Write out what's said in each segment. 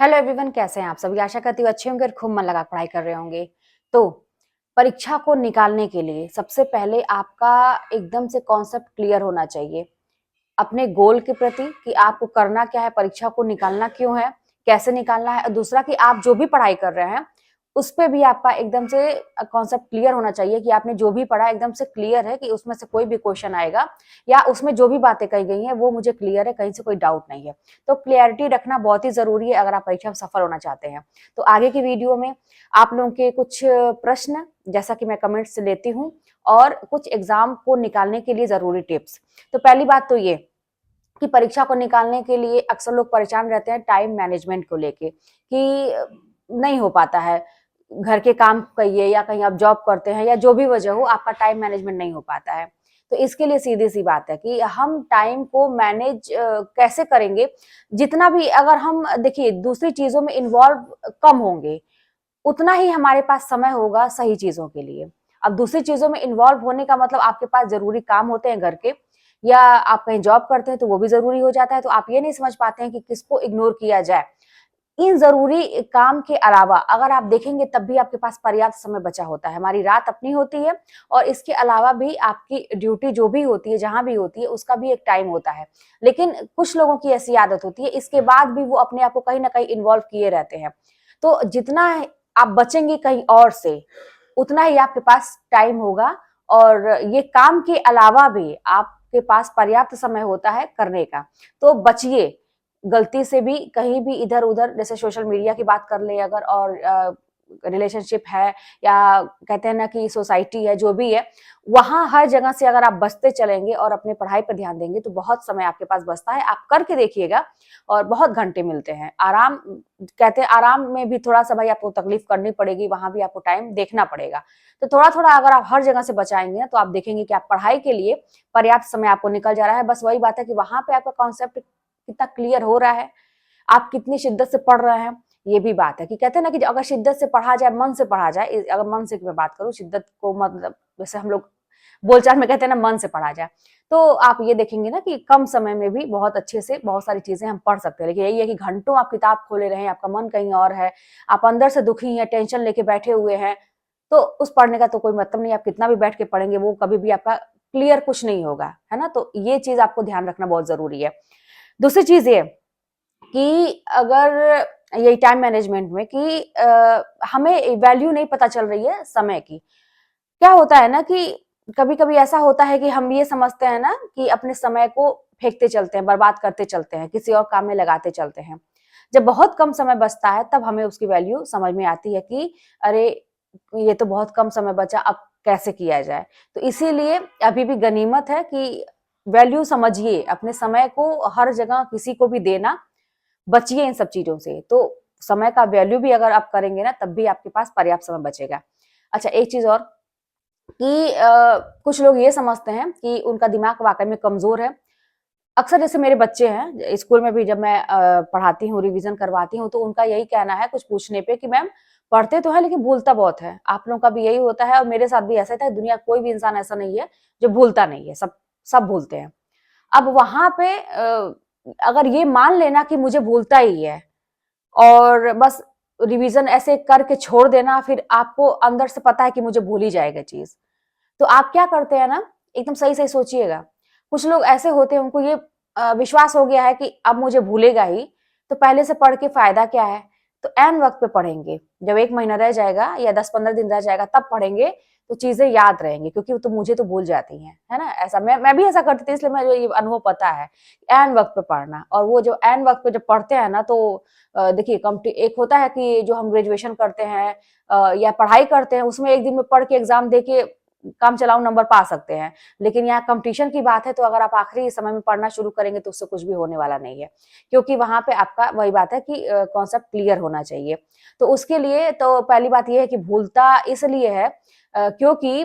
Hello everyone, कैसे हैं आप सभी। आशा करती हूँ अच्छे होंगे और खूब मन लगा पढ़ाई कर रहे होंगे। तो परीक्षा को निकालने के लिए सबसे पहले आपका एकदम से कॉन्सेप्ट क्लियर होना चाहिए अपने गोल के प्रति कि आपको करना क्या है, परीक्षा को निकालना क्यों है, कैसे निकालना है। और दूसरा कि आप जो भी पढ़ाई कर रहे हैं उस पे भी आपका एकदम से कॉन्सेप्ट क्लियर होना चाहिए कि आपने जो भी पढ़ा एकदम से क्लियर है कि उसमें से कोई भी क्वेश्चन आएगा या उसमें जो भी बातें कही गई हैं वो मुझे क्लियर है, कहीं से कोई डाउट नहीं है। तो क्लियरिटी रखना बहुत ही जरूरी है अगर आप परीक्षा में सफल होना चाहते हैं। तो आगे की वीडियो में आप लोगों के कुछ प्रश्न जैसा कि मैं कमेंट से लेती हूँ और कुछ एग्जाम को निकालने के लिए जरूरी टिप्स। तो पहली बात तो ये कि परीक्षा को निकालने के लिए अक्सर लोग परेशान रहते हैं टाइम मैनेजमेंट को लेके कि नहीं हो पाता है। घर के काम कहिए या कहीं आप जॉब करते हैं या जो भी वजह हो, आपका टाइम मैनेजमेंट नहीं हो पाता है। तो इसके लिए सीधी सी बात है कि हम टाइम को मैनेज कैसे करेंगे। जितना भी अगर हम देखिए दूसरी चीजों में इन्वॉल्व कम होंगे उतना ही हमारे पास समय होगा सही चीजों के लिए। अब दूसरी चीजों में इन्वॉल्व होने का मतलब आपके पास जरूरी काम होते हैं घर के, या आप कहीं जॉब करते हैं तो वो भी जरूरी हो जाता है। तो आप ये नहीं समझ पाते हैं कि किसको इग्नोर किया जाए। इन जरूरी काम के अलावा अगर आप देखेंगे तब भी आपके पास पर्याप्त समय बचा होता है। हमारी रात अपनी होती है और इसके अलावा भी आपकी ड्यूटी जो भी होती है जहां भी होती है उसका भी एक टाइम होता है। लेकिन कुछ लोगों की ऐसी आदत होती है इसके बाद भी वो अपने आप को कहीं ना कहीं इन्वॉल्व किए रहते हैं। तो जितना आप बचेंगे कहीं और से उतना ही आपके पास टाइम होगा और ये काम के अलावा भी आपके पास पर्याप्त समय होता है करने का। तो बचिए गलती से भी कहीं भी इधर उधर, जैसे सोशल मीडिया की बात कर ले अगर, और रिलेशनशिप है या कहते हैं ना कि सोसाइटी है, जो भी है वहां हर जगह से अगर आप बचते चलेंगे और अपने पढ़ाई पर ध्यान देंगे तो बहुत समय आपके पास बचता है। आप करके देखिएगा और बहुत घंटे मिलते हैं। आराम कहते हैं, आराम में भी थोड़ा सा भाई आपको तकलीफ करनी पड़ेगी, वहां भी आपको टाइम देखना पड़ेगा। तो थोड़ा थोड़ा अगर आप हर जगह से बचाएंगे ना तो आप देखेंगे कि आप पढ़ाई के लिए पर्याप्त समय आपको निकल जा रहा है। बस वही बात है कि वहां पे आपका कॉन्सेप्ट कितना क्लियर हो रहा है, आप कितनी शिद्दत से पढ़ रहे हैं। ये भी बात है कि कहते हैं ना कि अगर शिद्दत से पढ़ा जाए, मन से पढ़ा जाए, अगर मन से मैं बात करूं, शिद्दत को मतलब जैसे हम लोग बोलचाल में कहते हैं ना मन से पढ़ा जाए, तो आप ये देखेंगे ना कि कम समय में भी बहुत अच्छे से बहुत सारी चीजें हम पढ़ सकते हैं। लेकिन यही है कि घंटों आप किताब खोले रहे, आपका मन कहीं और है, आप अंदर से दुखी हैं, टेंशन लेके बैठे हुए हैं, तो उस पढ़ने का तो कोई मतलब नहीं। आप कितना भी बैठ के पढ़ेंगे वो कभी भी आपका क्लियर कुछ नहीं होगा, है ना। तो ये चीज आपको ध्यान रखना बहुत जरूरी है। दूसरी चीज ये कि अगर यही टाइम मैनेजमेंट में कि हमें वैल्यू नहीं पता चल रही है समय की। क्या होता है ना कि कभी कभी ऐसा होता है कि हम ये समझते हैं ना कि अपने समय को फेंकते चलते हैं, बर्बाद करते चलते हैं, किसी और काम में लगाते चलते हैं। जब बहुत कम समय बचता है तब हमें उसकी वैल्यू समझ में आती है कि अरे ये तो बहुत कम समय बचा, अब कैसे किया जाए। तो इसीलिए अभी भी गनीमत है कि वैल्यू समझिए अपने समय को, हर जगह किसी को भी देना, बचिए इन सब चीजों से। तो समय का वैल्यू भी अगर आप करेंगे ना तब भी आपके पास पर्याप्त समय बचेगा। अच्छा, एक चीज और कि कुछ लोग ये समझते हैं कि उनका दिमाग वाकई में कमजोर है। अक्सर जैसे मेरे बच्चे हैं स्कूल में भी, जब मैं पढ़ाती हूँ, रिवीजन करवाती हूँ, तो उनका यही कहना है कुछ पूछने पे कि मैम पढ़ते तो है लेकिन भूलता बहुत है। आप लोगों का भी यही होता है और मेरे साथ भी ऐसा था। दुनिया कोई भी इंसान ऐसा नहीं है जो भूलता नहीं है, सब सब भूलते हैं। अब वहां पे अगर ये मान लेना कि मुझे भूलता ही है और बस रिवीजन ऐसे करके छोड़ देना, फिर आपको अंदर से पता है कि मुझे भूल ही जाएगा चीज, तो आप क्या करते हैं ना, एकदम सही सही सोचिएगा। कुछ लोग ऐसे होते हैं उनको ये विश्वास हो गया है कि अब मुझे भूलेगा ही, तो पहले से पढ़ के फायदा क्या है। तो ऐन वक्त पे पढ़ेंगे, जब 1 महीना रह जाएगा या 10-15 दिन रह जाएगा तब पढ़ेंगे तो चीजें याद रहेंगी, क्योंकि तो मुझे तो भूल जाती हैं, है ना। ऐसा मैं भी ऐसा करती थी, इसलिए मुझे ये अनुभव पता है। ऐन वक्त पे पढ़ना, और वो जो ऐन वक्त पे जब पढ़ते हैं ना तो देखिए एक होता है कि जो हम ग्रेजुएशन करते हैं या पढ़ाई करते हैं उसमें एक दिन में पढ़ के एग्जाम दे के काम चलाऊ नंबर पा सकते हैं। लेकिन यहाँ कंपटीशन की बात है तो अगर आप आखिरी समय में पढ़ना शुरू करेंगे तो उससे कुछ भी होने वाला नहीं है, क्योंकि वहां पे आपका वही बात है कि कॉन्सेप्ट क्लियर होना चाहिए। तो उसके लिए तो पहली बात यह है कि भूलता इसलिए है क्योंकि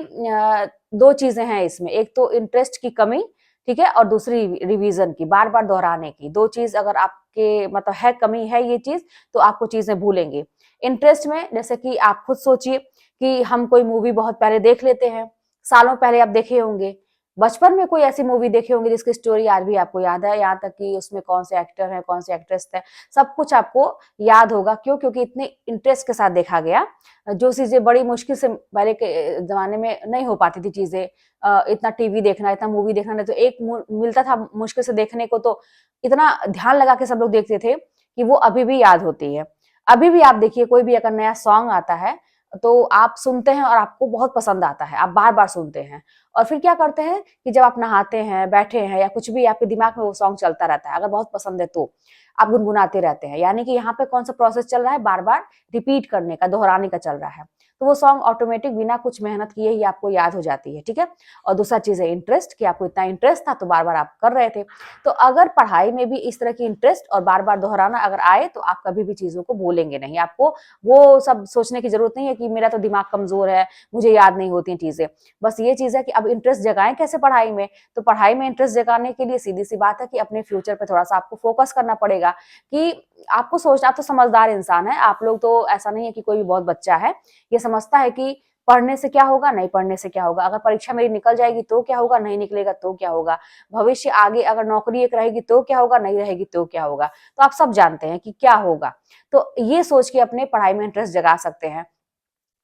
दो चीजें हैं इसमें। एक तो इंटरेस्ट की कमी, ठीक है, और दूसरी रिवीजन की, बार बार दोहराने की। दो चीज अगर आपके मतलब है, कमी है ये चीज, तो आपको चीजें भूलेंगे। इंटरेस्ट में जैसे कि आप खुद सोचिए कि हम कोई मूवी बहुत पहले देख लेते हैं, सालों पहले आप देखे होंगे, बचपन में कोई ऐसी मूवी देखे होंगे जिसकी स्टोरी आज भी आपको याद है, यहाँ तक कि उसमें कौन से एक्टर हैं, कौन से एक्ट्रेस थे, सब कुछ आपको याद होगा। क्यों? क्योंकि इतने इंटरेस्ट के साथ देखा गया। जो चीज़ें बड़ी मुश्किल से पहले के ज़माने में नहीं हो पाती थी चीज़ें, इतना टीवी देखना, इतना मूवी देखना, नहीं तो एक मिलता था मुश्किल से देखने को, तो इतना ध्यान लगा के सब लोग देखते थे कि वो अभी भी याद होती है। अभी भी आप देखिए, कोई भी अगर नया सॉन्ग आता है, तो आप सुनते हैं और आपको बहुत पसंद आता है, आप बार-बार सुनते हैं। और फिर क्या करते हैं कि जब आप नहाते हैं, बैठे हैं या कुछ भी, आपके दिमाग में वो सॉन्ग चलता रहता है, अगर बहुत पसंद है तो, आप गुनगुनाते रहते हैं। यानी कि यहाँ पे कौन-सा प्रोसेस चल रहा है, बार-बार रिपीट करने का, दोहराने का चल रहा है। तो वो सॉन्ग ऑटोमेटिक बिना कुछ मेहनत किए ही आपको याद हो जाती है, ठीक है? और दूसरा चीज़ है इंटरेस्ट, कि आपको इतना इंटरेस्ट था तो बार-बार आप कर रहे थे। तो अगर पढ़ाई में भी इस तरह की इंटरेस्ट और बार-बार दोहराना अगर आए, तो आप कभी भी चीज़ों को भूलेंगे नहीं। आपको वो सब सोचने की ज़रूरत नहीं है कि मेरा तो दिमाग कमज़ोर है, मुझे याद नहीं होती चीज़ें। बस ये चीज़ है कि अब इंटरेस्ट जगाएँ कैसे पढ़ाई में? तो पढ़ाई में इंटरेस्ट जगाने के लिए सीधी-सी बात है कि अपने फ्यूचर पे थोड़ा-सा आपको फोकस करना पड़ेगा, कि आपको सोचना, आप तो समझदार इंसान हैं, आप लोग तो ऐसा नहीं है कि कोई भी बहुत बच्चा है, ये समझता है कि पढ़ने से क्या होगा, नहीं पढ़ने से क्या होगा, अगर परीक्षा मेरी निकल जाएगी तो क्या होगा, नहीं निकलेगा तो क्या होगा, भविष्य आगे अगर नौकरी एक रहेगी तो क्या होगा, नहीं रहेगी तो क्या होगा, तो आप सब जानते हैं कि क्या होगा। तो ये सोच के अपने पढ़ाई में इंटरेस्ट जगा सकते हैं।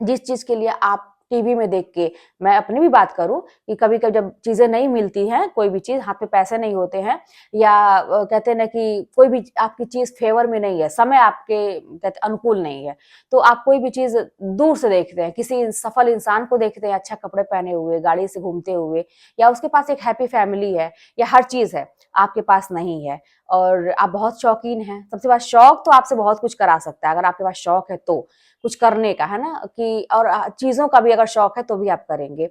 जिस चीज़ के लिए आप टीवी में देख के, मैं अपनी भी बात करूँ कि कभी-कभी जब चीज़ें नहीं मिलती हैं, कोई भी चीज़, हाथ में पैसे नहीं होते हैं, या कहते हैं ना कि कोई भी आपकी चीज़ फ़ेवर में नहीं है, समय आपके कहते अनुकूल नहीं है, तो आप कोई भी चीज़ दूर से देखते हैं, किसी सफल इंसान को देखते हैं अच्छा कपड़े पहने हुए, गाड़ी से घूमते हुए, या उसके पास एक हैप्पी फैमिली है, या हर चीज़ है, आपके पास नहीं है और आप बहुत शौकीन हैं। सबसे बड़ा शौक तो आपसे बहुत कुछ करा सकता है, अगर आपके पास शौक है तो। कुछ करने का, है ना? कि और चीज़ों का भी अगर शौक है तो भी आप करेंगे।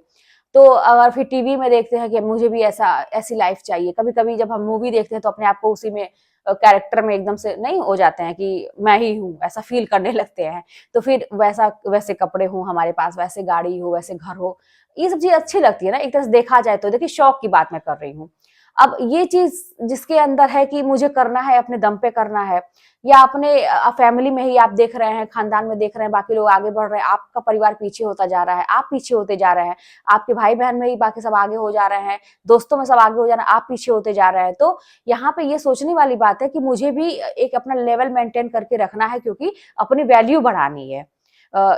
तो अगर फिर टीवी में देखते हैं कि मुझे भी ऐसी लाइफ़ चाहिए, कभी-कभी जब हम मूवी देखते हैं तो अपने आप को उसी में कैरेक्टर में एकदम से नहीं हो जाते हैं कि मैं ही हूँ, ऐसा फ़ील करने लगते हैं। तो फिर वैसे कपड़े हों हमारे पास, वैसे गाड़ी हो, वैसे घर हो, ये सब चीज़ अच्छी लगती है ना, एक तरह से देखा जाए तो। देखिए शौक की बात मैं कर रही हूँ। अब ये चीज़ जिसके अंदर है कि मुझे करना है, अपने दम पे करना है, या अपने फैमिली में ही आप देख रहे हैं, खानदान में देख रहे हैं, बाकी लोग आगे बढ़ रहे हैं, आपका परिवार पीछे होता जा रहा है, आप पीछे होते जा रहे हैं, आपके भाई-बहन में ही बाकी सब आगे हो जा रहे हैं, दोस्तों में सब आगे हो जा रहे हैं, आप पीछे होते जा रहे हैं। तो यहाँ पे ये सोचने वाली बात है कि मुझे भी एक अपना लेवल मेंटेन करके रखना है, क्योंकि अपनी वैल्यू बढ़ानी है।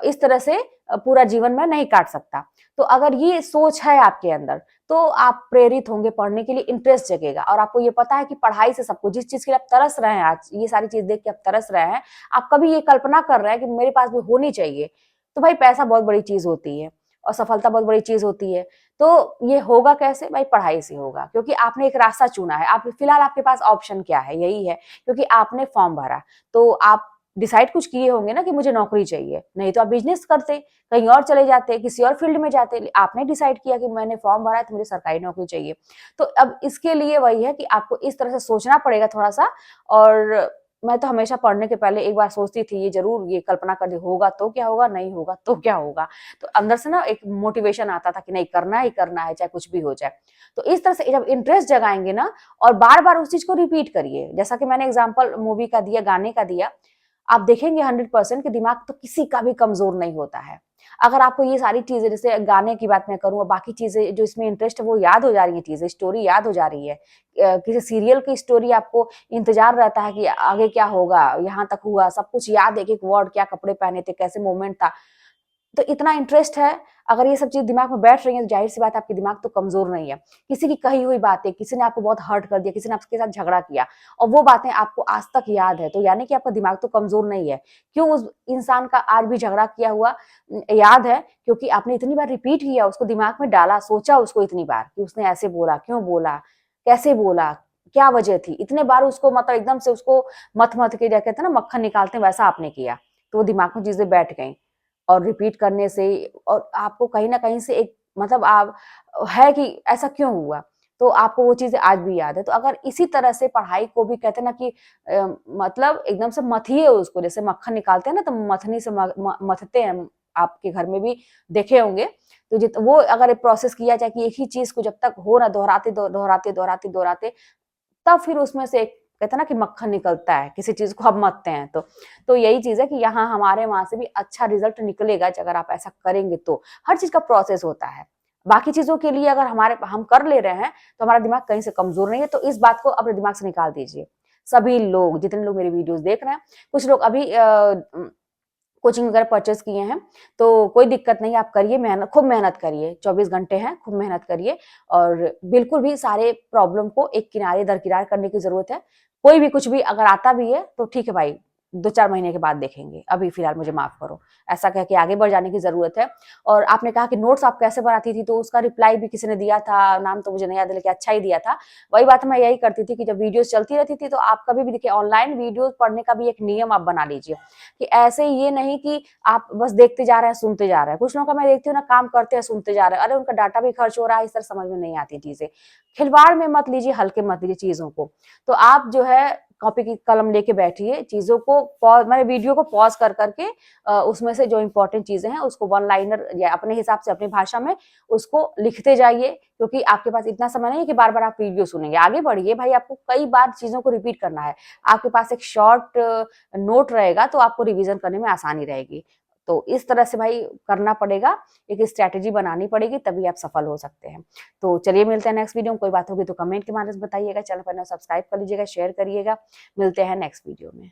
इस तरह से पूरा जीवन मैं नहीं काट सकता। तो अगर ये सोच है आपके अंदर, तो आप प्रेरित होंगे पढ़ने के लिए, इंटरेस्ट जगेगा और आपको ये पता है कि पढ़ाई से सब कुछ, जिस चीज़ के लिए आप तरस रहे हैं आज, ये सारी चीज़ देख के आप तरस रहे हैं, आप कभी ये कल्पना कर रहे हैं कि मेरे पास भी होनी चाहिए, तो भाई पैसा बहुत बड़ी चीज़ होती है और सफलता बहुत बड़ी चीज़ होती है। तो ये होगा कैसे? भाई पढ़ाई से होगा, क्योंकि आपने एक रास्ता चुना है। आप फिलहाल आपके पास ऑप्शन क्या है? यही है, क्योंकि आपने फॉर्म भरा, तो आप डिसाइड कुछ किए होंगे ना कि मुझे नौकरी चाहिए, नहीं तो आप बिज़नेस करते, कहीं और चले जाते, किसी और फील्ड में जाते। आपने डिसाइड किया कि मैंने फॉर्म भरा है तो मुझे सरकारी नौकरी चाहिए। तो अब इसके लिए वही है कि आपको इस तरह से सोचना पड़ेगा थोड़ा-सा। और मैं तो हमेशा पढ़ने के पहले एक बार सोचती थी, ये ज़रूर ये कल्पना करती, होगा तो क्या होगा, नहीं होगा तो क्या होगा? तो अंदर से ना एक मोटिवेशन आता था कि नहीं, करना ही करना है, चाहे कुछ भी हो जाए। तो इस तरह से जब इंटरेस्ट जगाएँगे ना और बार-बार उस चीज़ को रिपीट करिए, जैसा कि मैंने एग्ज़ाम्पल मूवी का दिया, गाने का दिया, आप देखेंगे 100% कि दिमाग तो किसी का भी कमज़ोर नहीं होता है। अगर आपको ये सारी चीज़ें, जैसे गाने की बात मैं करूँ और बाकी चीज़ें जो इसमें इंटरेस्ट है वो याद हो जा रही हैं चीज़ें, स्टोरी याद हो जा रही है। किसी सीरियल की स्टोरी आपको इंतज़ार रहता है कि आगे क्या होगा, यहाँ तक हुआ, सब कुछ याद, एक-एक वर्ड, क्या कपड़े पहने थे, कैसे मोमेंट था। तो इतना इंटरेस्ट है, अगर ये सब चीज़ दिमाग में बैठ रही है तो ज़ाहिर-सी बात है आपकी दिमाग तो कमज़ोर नहीं है। किसी की कही हुई बातें, किसी ने आपको बहुत हर्ट कर दिया, किसी ने आपके साथ झगड़ा किया और वो बातें आपको आज तक याद है, तो यानी कि आपका दिमाग तो कमज़ोर नहीं है। क्यों उस इंसान का आज भी झगड़ा किया हुआ याद है? क्योंकि आपने इतनी बार रिपीट किया, उसको दिमाग में डाला, सोचा उसको इतनी बार कि उसने ऐसे बोला, क्यों बोला, कैसे बोला, क्या वजह थी? इतने बार उसको मतलब एकदम से उसको मथ-मथ के, क्या कहते हैं ना, मक्खन निकालते हैं, वैसा आपने किया। तो वो दिमाग में चीज़ें बैठ गईं। और रिपीट करने से और आपको कहीं न कहीं से एक मतलब आप है कि ऐसा क्यों हुआ? तो आपको वो चीज़ें आज भी याद है। तो अगर इसी तरह से पढ़ाई को भी कहते हैं ना कि मतलब एकदम से मथिए उसको, जैसे मक्खन निकालते हैं ना तो मथनी से मथते हैं, आपके घर में भी देखे होंगे। तो वो अगर एक प्रोसेस किया जाए कि एक ही चीज़ को जब तक हो ना, दोहराते, तब फिर उसमें से एक कहते हैं ना कि मक्खन निकलता है, किसी चीज़ को आप मथते हैं तो। तो यही चीज़ है कि यहाँ हमारे वहाँ से भी अच्छा रिज़ल्ट निकलेगा अगर आप ऐसा करेंगे तो। हर चीज़ का प्रोसेस होता है। बाकी चीजों के लिए अगर हम कर ले रहे हैं तो हमारा दिमाग कहीं से कमजोर नहीं है। तो इस बात को अपने दिमाग से निकाल दीजिए। सभी लोग, जितने लोग मेरे वीडियोस देख रहे हैं, कुछ लोग अभी कोचिंग वगैरह परचेस किए हैं, तो कोई दिक्कत नहीं, आप करिए, मेहनत, खूब मेहनत करिए, 24 घंटे हैं, खूब मेहनत करिए और बिल्कुल भी सारे प्रॉब्लम को एक किनारे दरकिनार करने की जरूरत है। कोई भी कुछ भी अगर आता भी है तो ठीक है भाई, 2-4 महीने के बाद देखेंगे, अभी फिलहाल मुझे माफ करो, ऐसा कह के आगे बढ़ जाने की जरूरत है। और आपने कहा कि नोट्स आप कैसे बनाती थी, तो उसका रिप्लाई भी किसी ने दिया था, नाम तो मुझे नहीं याद है लेकिन अच्छा ही दिया था। वही बात मैं यही करती थी कि जब वीडियोस चलती रहती थी तो आप कभी भी देखिए, ऑनलाइन वीडियोस पढ़ने का भी एक नियम आप बना लीजिए कि ऐसे ये नहीं कि आप बस देखते जा रहे हैं, सुनते जा रहे हैं। कुछ लोगों का मैं देखती हूँ ना, काम करते हैं, सुनते जा रहे हैं, अरे उनका डाटा भी खर्च हो रहा है, इस तरह समझ में नहीं आती चीजें। खिलवाड़ में मत लीजिए, हल्के मत लीजिए चीजों को। तो आप जो है कॉपी की कलम लेके बैठिए, चीजों को पॉज, मैंने वीडियो को पॉज कर करके उसमें से जो इंपॉर्टेंट चीजें हैं उसको वन लाइनर या अपने हिसाब से अपनी भाषा में उसको लिखते जाइए, क्योंकि आपके पास इतना समय नहीं है कि बार बार आप वीडियो सुनेंगे। आगे बढ़िए भाई, आपको कई बार चीजों को रिपीट करना है। आपके पास एक शॉर्ट नोट रहेगा तो आपको रिवीजन करने में आसानी रहेगी। तो इस तरह से भाई करना पड़ेगा, एक स्ट्रैटेजी बनानी पड़ेगी, तभी आप सफल हो सकते हैं। तो चलिए मिलते हैं नेक्स्ट वीडियो में। कोई बात होगी तो कमेंट के माध्यम से बताइएगा, चैनल पर सब्सक्राइब कर लीजिएगा, शेयर करिएगा। मिलते हैं नेक्स्ट वीडियो में।